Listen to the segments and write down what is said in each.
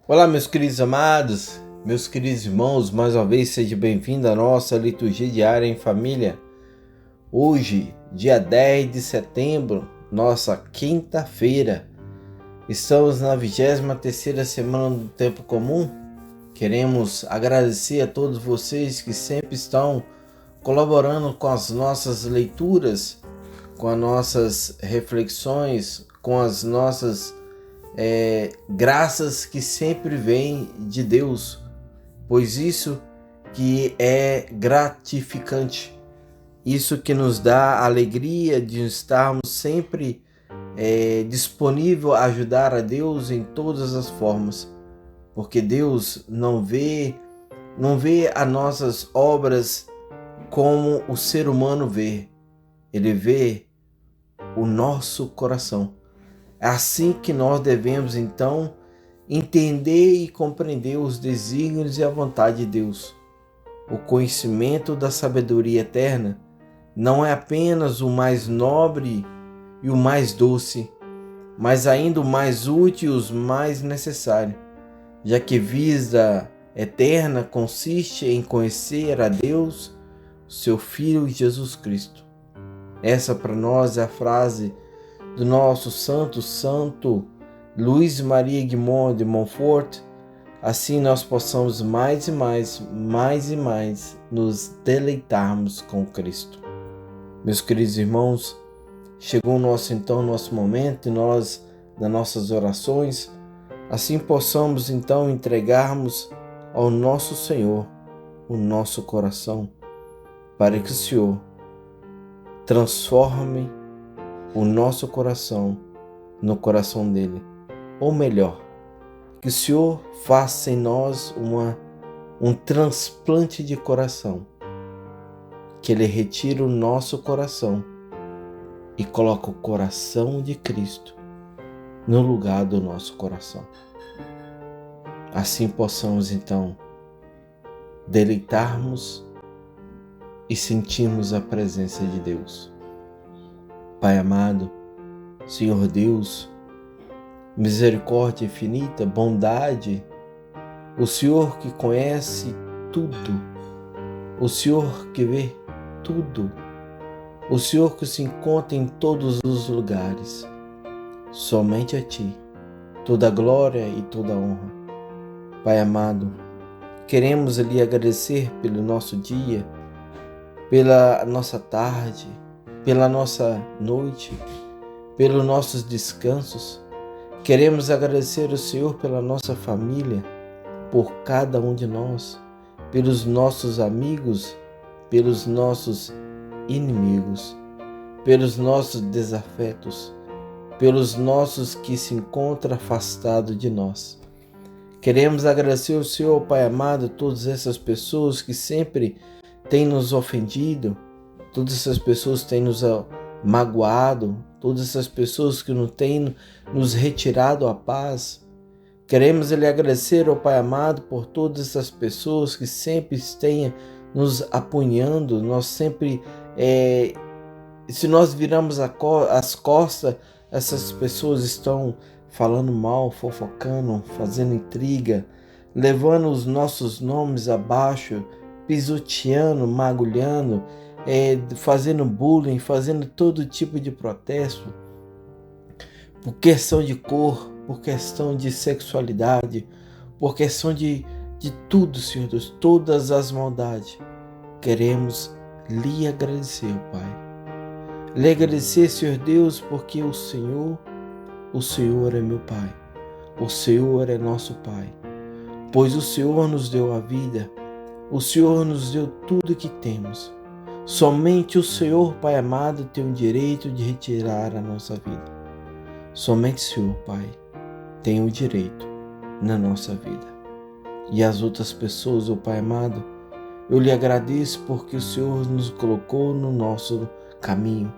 Olá, meus queridos amados, meus queridos irmãos, mais uma vez seja bem-vindo à nossa liturgia diária em família. Hoje, dia 10 de setembro, nossa quinta-feira, estamos na 23ª semana do tempo comum. Queremos agradecer a todos vocês que sempre estão colaborando com as nossas leituras, com as nossas reflexões, com as nossas graças que sempre vêm de Deus, pois isso que é gratificante, isso que nos dá a alegria de estarmos sempre disponível a ajudar a Deus em todas as formas, porque Deus não vê as nossas obras como o ser humano vê, Ele vê o nosso coração. É assim que nós devemos, então, entender e compreender os desígnios e a vontade de Deus. O conhecimento da sabedoria eterna não é apenas o mais nobre e o mais doce, mas ainda o mais útil e o mais necessário, já que vida eterna consiste em conhecer a Deus, seu Filho Jesus Cristo. Essa para nós é a frase do nosso santo Luís Maria Guimond de Montfort. Assim nós possamos mais e mais nos deleitarmos com Cristo. Meus queridos irmãos, chegou nosso momento e nós, das nossas orações, assim possamos então entregarmos ao nosso Senhor o nosso coração, para que o Senhor transforme o nosso coração no coração dele. Ou melhor, que o Senhor faça em nós um transplante de coração, que Ele retire o nosso coração e coloque o coração de Cristo no lugar do nosso coração. Assim possamos então deleitarmos e sentirmos a presença de Deus. Pai amado, Senhor Deus, misericórdia infinita, bondade, o Senhor que conhece tudo, o Senhor que vê tudo, o Senhor que se encontra em todos os lugares. Somente a Ti toda a glória e toda a honra. Pai amado, queremos lhe agradecer pelo nosso dia, pela nossa tarde, pela nossa noite, pelos nossos descansos. Queremos agradecer ao Senhor pela nossa família, por cada um de nós, pelos nossos amigos, pelos nossos inimigos, pelos nossos desafetos, pelos nossos que se encontram afastados de nós. Queremos agradecer ao Senhor, Pai amado, todas essas pessoas que sempre têm nos ofendido, todas essas pessoas têm nos magoado, todas essas pessoas que não têm nos retirado a paz. Queremos lhe agradecer, ó Pai amado, por todas essas pessoas que sempre têm nos apunhando. Nós sempre, se nós viramos as costas, essas pessoas estão falando mal, fofocando, fazendo intriga, levando os nossos nomes abaixo, pisoteando, magulhando, fazendo bullying, fazendo todo tipo de protesto, por questão de cor, por questão de sexualidade, por questão de tudo, Senhor Deus, todas as maldades. Queremos lhe agradecer, Pai. Lhe agradecer, Senhor Deus, porque o Senhor é meu Pai. O Senhor é nosso Pai. Pois o Senhor nos deu a vida, o Senhor nos deu tudo que temos. Somente o Senhor, Pai amado, tem o direito de retirar a nossa vida. Somente o Senhor, Pai, tem o direito na nossa vida. E as outras pessoas, ó Pai amado, eu lhe agradeço porque o Senhor nos colocou no nosso caminho,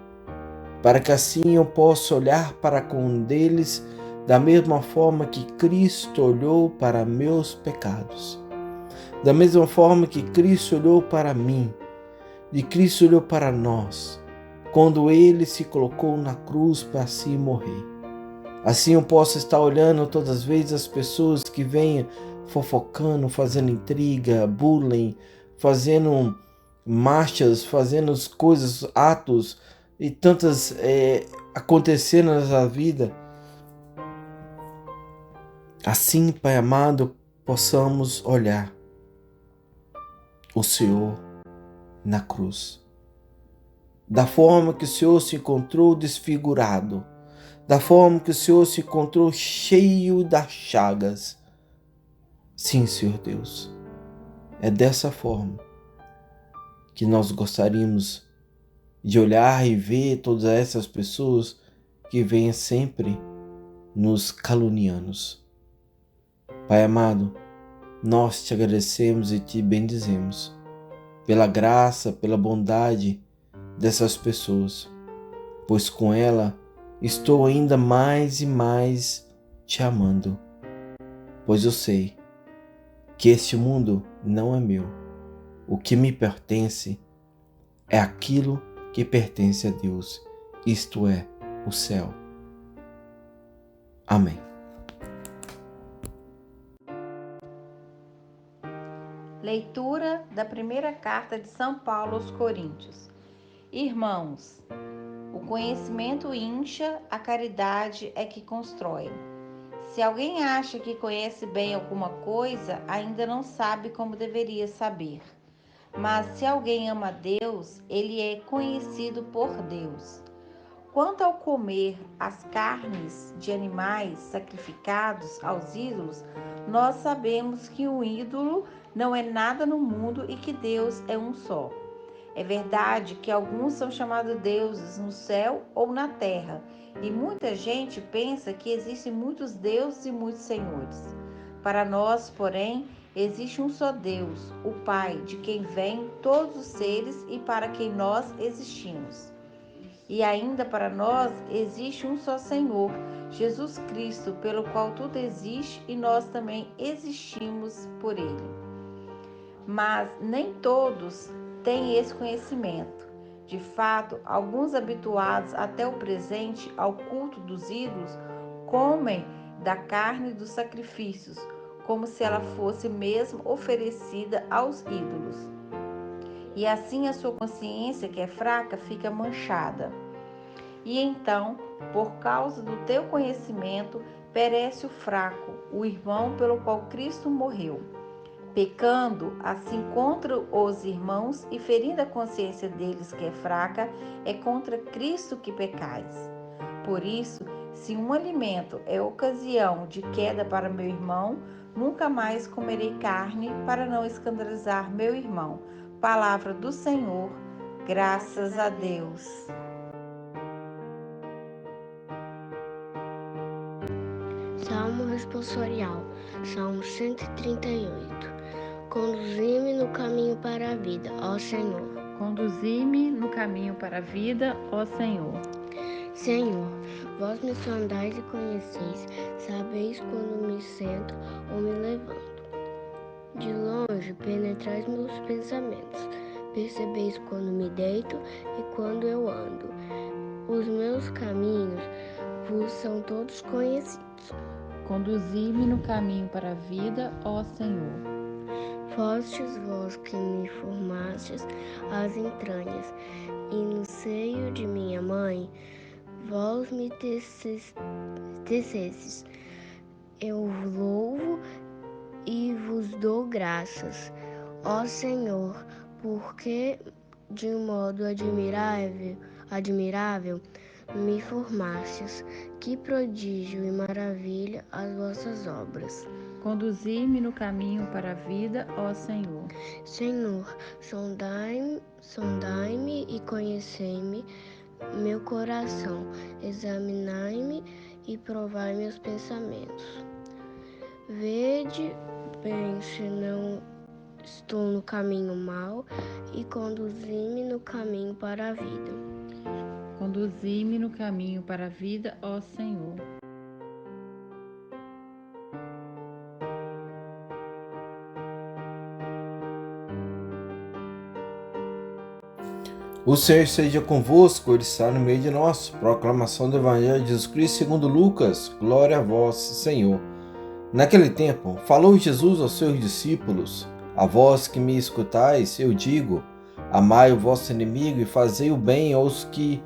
para que assim eu possa olhar para cada um deles da mesma forma que Cristo olhou para meus pecados, da mesma forma que Cristo olhou para mim, e Cristo olhou para nós, quando Ele se colocou na cruz para assim morrer. Assim eu posso estar olhando todas as vezes as pessoas que vêm fofocando, fazendo intriga, bullying, fazendo marchas, fazendo coisas, atos e tantas acontecendo na vida. Assim, Pai amado, possamos olhar o Senhor na cruz. Da forma que o Senhor se encontrou desfigurado, da forma que o Senhor se encontrou cheio das chagas. Sim, Senhor Deus, é dessa forma que nós gostaríamos de olhar e ver todas essas pessoas que vêm sempre nos caluniando. Pai amado, nós te agradecemos e te bendizemos pela graça, pela bondade dessas pessoas, pois com ela estou ainda mais e mais te amando, pois eu sei que este mundo não é meu. O que me pertence é aquilo que pertence a Deus, isto é, o céu. Amém. Leitura da primeira carta de São Paulo aos Coríntios. Irmãos, o conhecimento incha, a caridade é que constrói. Se alguém acha que conhece bem alguma coisa, ainda não sabe como deveria saber. Mas se alguém ama a Deus, ele é conhecido por Deus. Quanto ao comer as carnes de animais sacrificados aos ídolos, nós sabemos que um ídolo não é nada no mundo e que Deus é um só. É verdade que alguns são chamados deuses no céu ou na terra, e muita gente pensa que existem muitos deuses e muitos senhores. Para nós, porém, existe um só Deus, o Pai, de quem vêm todos os seres e para quem nós existimos. E ainda para nós existe um só Senhor, Jesus Cristo, pelo qual tudo existe e nós também existimos por Ele. Mas nem todos têm esse conhecimento. De fato, alguns habituados até o presente ao culto dos ídolos comem da carne dos sacrifícios, como se ela fosse mesmo oferecida aos ídolos. E assim a sua consciência, que é fraca, fica manchada. E então, por causa do teu conhecimento, perece o fraco, o irmão pelo qual Cristo morreu. Pecando assim contra os irmãos e ferindo a consciência deles que é fraca, é contra Cristo que pecais. Por isso, se um alimento é ocasião de queda para meu irmão, nunca mais comerei carne para não escandalizar meu irmão. Palavra do Senhor, graças a Deus. Salmo responsorial, Salmo 138. Conduzi-me no caminho para a vida, ó Senhor. Conduzi-me no caminho para a vida, ó Senhor. Senhor, vós me sondais e conheceis, sabeis quando me sento ou me levanto. De longe penetrais meus pensamentos, percebeis quando me deito e quando eu ando. Os meus caminhos vos são todos conhecidos. Conduzi-me no caminho para a vida, ó Senhor. Fostes vós que me formastes as entranhas, e no seio de minha mãe, vós me tecestes. Eu louvo e vos dou graças, ó Senhor, porque de um modo admirável me formastes. Que prodígio e maravilha as vossas obras. Conduzi-me no caminho para a vida, ó Senhor. Senhor, sondai-me e conhecei-me meu coração, examinai-me e provai meus pensamentos. Vede bem se não estou no caminho mau e conduzi-me no caminho para a vida. Conduzi-me no caminho para a vida, ó Senhor. O Senhor seja convosco, Ele está no meio de nós. Proclamação do Evangelho de Jesus Cristo segundo Lucas. Glória a vós, Senhor. Naquele tempo, falou Jesus aos seus discípulos: A vós que me escutais, eu digo, amai o vosso inimigo e fazei o bem aos que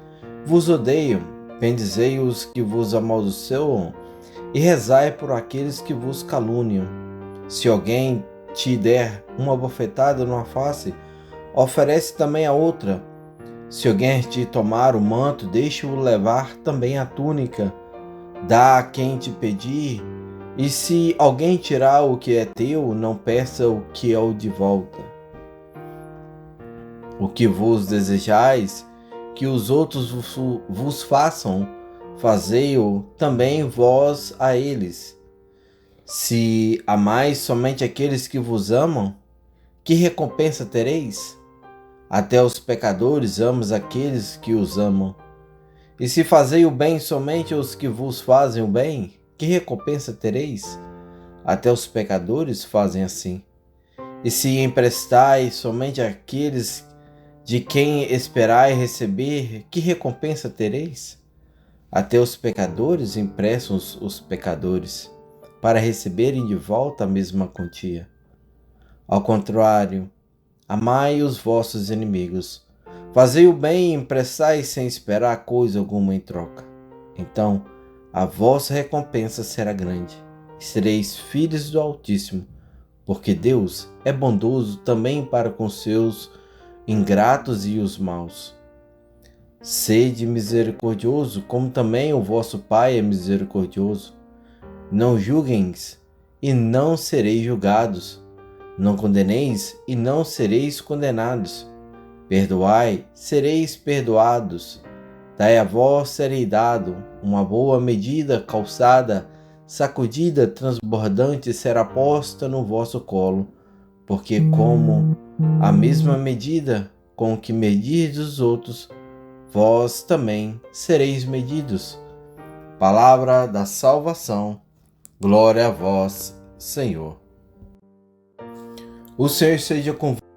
vos odeiam, bendizei os que vos amaldiçoam e rezai por aqueles que vos caluniam. Se alguém te der uma bofetada numa face, oferece também a outra. Se alguém te tomar o manto, deixe-o levar também a túnica. Dá a quem te pedir, e se alguém tirar o que é teu, não peça o que é o de volta. O que vos desejais que os outros vos façam, fazei-o também vós a eles. Se amais somente aqueles que vos amam, que recompensa tereis? Até os pecadores amam aqueles que os amam. E se fazei o bem somente aos que vos fazem o bem, que recompensa tereis? Até os pecadores fazem assim. E se emprestais somente àqueles de quem esperai receber, que recompensa tereis? Até os pecadores emprestam os pecadores, para receberem de volta a mesma quantia. Ao contrário, amai os vossos inimigos, fazei o bem e emprestai sem esperar coisa alguma em troca. Então, a vossa recompensa será grande, e sereis filhos do Altíssimo, porque Deus é bondoso também para com seus ingratos e os maus. Sede misericordioso, como também o vosso Pai é misericordioso. Não julgueis, e não sereis julgados. Não condeneis, e não sereis condenados. Perdoai, sereis perdoados. Dai a vós serei dado. Uma boa medida, calçada, sacudida, transbordante, será posta no vosso colo. Porque como a mesma medida com que medirdes os outros, vós também sereis medidos. Palavra da salvação. Glória a vós, Senhor. O Senhor seja convosco.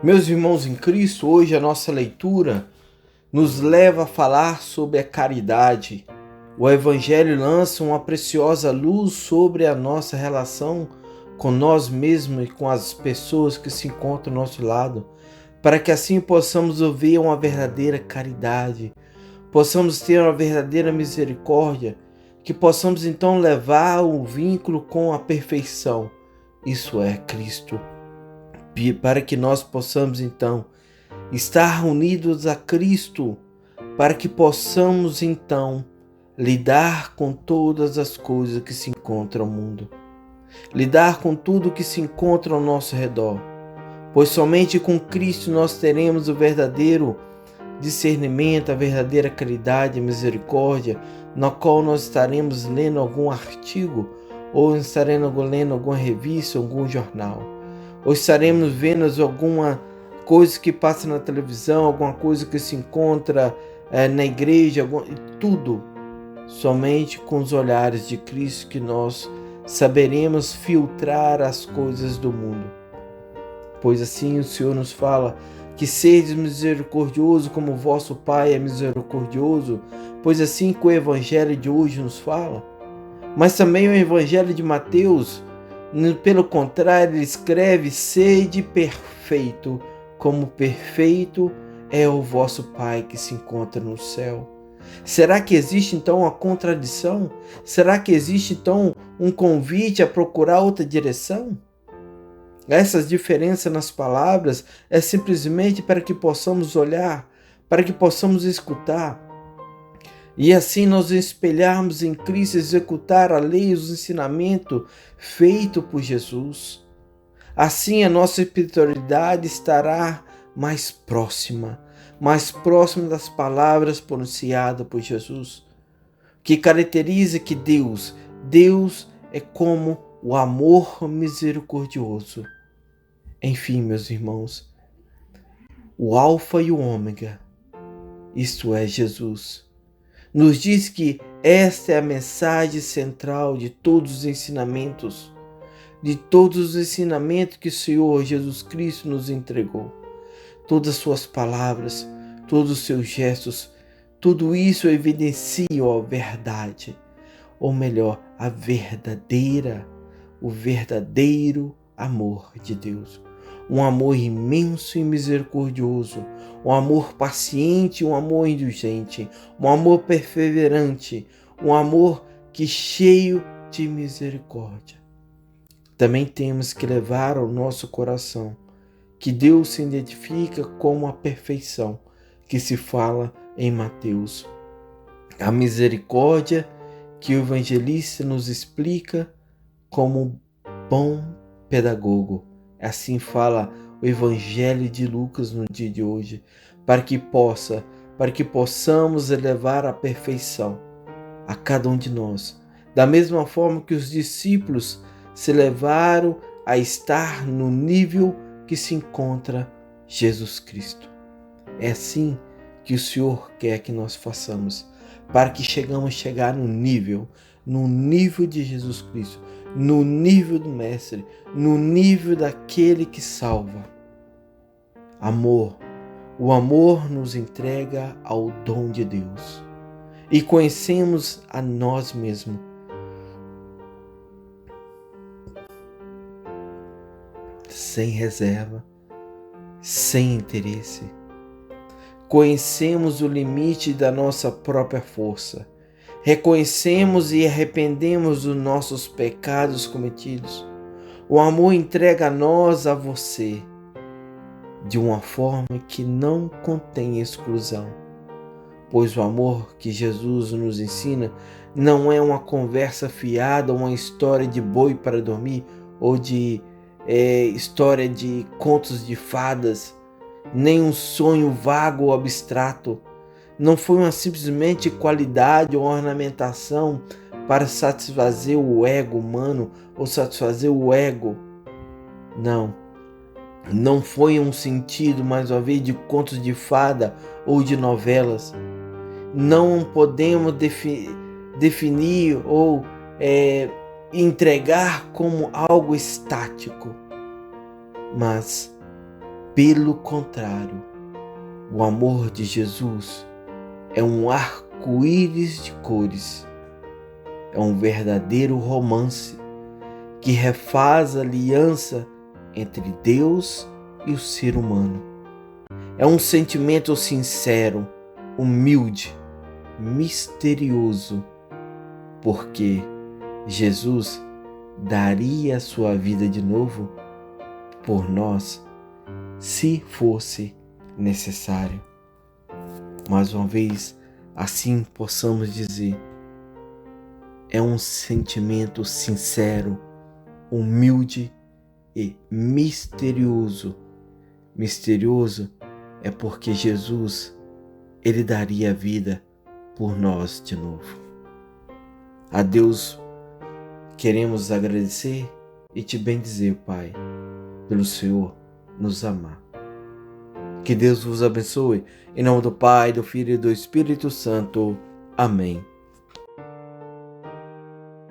Meus irmãos em Cristo, hoje a nossa leitura nos leva a falar sobre a caridade, O Evangelho lança uma preciosa luz sobre a nossa relação com nós mesmos e com as pessoas que se encontram ao nosso lado, para que assim possamos ouvir uma verdadeira caridade, possamos ter uma verdadeira misericórdia, que possamos então levar o vínculo com a perfeição, isso é Cristo, para que nós possamos então estar unidos a Cristo, para que possamos então lidar com todas as coisas que se encontram no mundo, lidar com tudo que se encontra ao nosso redor, pois somente com Cristo nós teremos o verdadeiro discernimento, a verdadeira caridade e misericórdia, na qual nós estaremos lendo algum artigo, ou estaremos lendo alguma revista, algum jornal, ou estaremos vendo alguma coisa que passa na televisão, alguma coisa que se encontra na igreja, tudo. Somente com os olhares de Cristo que nós saberemos filtrar as coisas do mundo. Pois assim o Senhor nos fala que sedes misericordioso como o vosso Pai é misericordioso, pois assim que o Evangelho de hoje nos fala. Mas também o Evangelho de Mateus, pelo contrário, ele escreve: sede perfeito, como perfeito é o vosso Pai que se encontra no céu. Será que existe então uma contradição? Será que existe então um convite a procurar outra direção? Essas diferenças nas palavras é simplesmente para que possamos olhar, para que possamos escutar. E assim nós espelharmos em Cristo, executar a lei e os ensinamentos feitos por Jesus. Assim a nossa espiritualidade estará mais próxima das palavras pronunciadas por Jesus, que caracteriza que Deus é como o amor misericordioso. Enfim, meus irmãos, o Alfa e o Ômega, isto é Jesus, nos diz que esta é a mensagem central de todos os ensinamentos, que o Senhor Jesus Cristo nos entregou. Todas as suas palavras, todos os seus gestos, tudo isso evidencia a verdade, ou melhor, o verdadeiro amor de Deus. Um amor imenso e misericordioso, um amor paciente, um amor indulgente, um amor perseverante, um amor que cheio de misericórdia. Também temos que levar ao nosso coração que Deus se identifica como a perfeição que se fala em Mateus. A misericórdia que o evangelista nos explica como bom pedagogo. Assim fala o Evangelho de Lucas no dia de hoje, para que possamos elevar a perfeição a cada um de nós, da mesma forma que os discípulos se levaram a estar no nível que se encontra Jesus Cristo. É assim que o Senhor quer que nós façamos, para que chegar no nível de Jesus Cristo, no nível do Mestre, no nível daquele que salva. Amor. O amor nos entrega ao dom de Deus e conhecemos a nós mesmos. Sem reserva, sem interesse. Conhecemos o limite da nossa própria força. Reconhecemos e arrependemos dos nossos pecados cometidos. O amor entrega a nós, a você, de uma forma que não contém exclusão. Pois o amor que Jesus nos ensina não é uma conversa fiada, uma história de boi para dormir, ou de história de contos de fadas, nem um sonho vago ou abstrato. Não foi simplesmente qualidade ou ornamentação para satisfazer o ego humano ou satisfazer o ego. Não foi um sentido, mais uma vez, de contos de fada ou de novelas. Não podemos definir ou entregar como algo estático, mas, pelo contrário, o amor de Jesus é um arco arco-íris de cores. É um verdadeiro romance que refaz a aliança entre Deus e o ser humano. É um sentimento sincero, humilde, misterioso, porque Jesus daria a sua vida de novo por nós, se fosse necessário. Mais uma vez, assim possamos dizer, é um sentimento sincero, humilde e misterioso. Misterioso é porque Jesus, ele daria a vida por nós de novo. A Deus queremos agradecer e te bendizer, Pai, pelo Senhor nos amar. Que Deus vos abençoe. Em nome do Pai, do Filho e do Espírito Santo. Amém.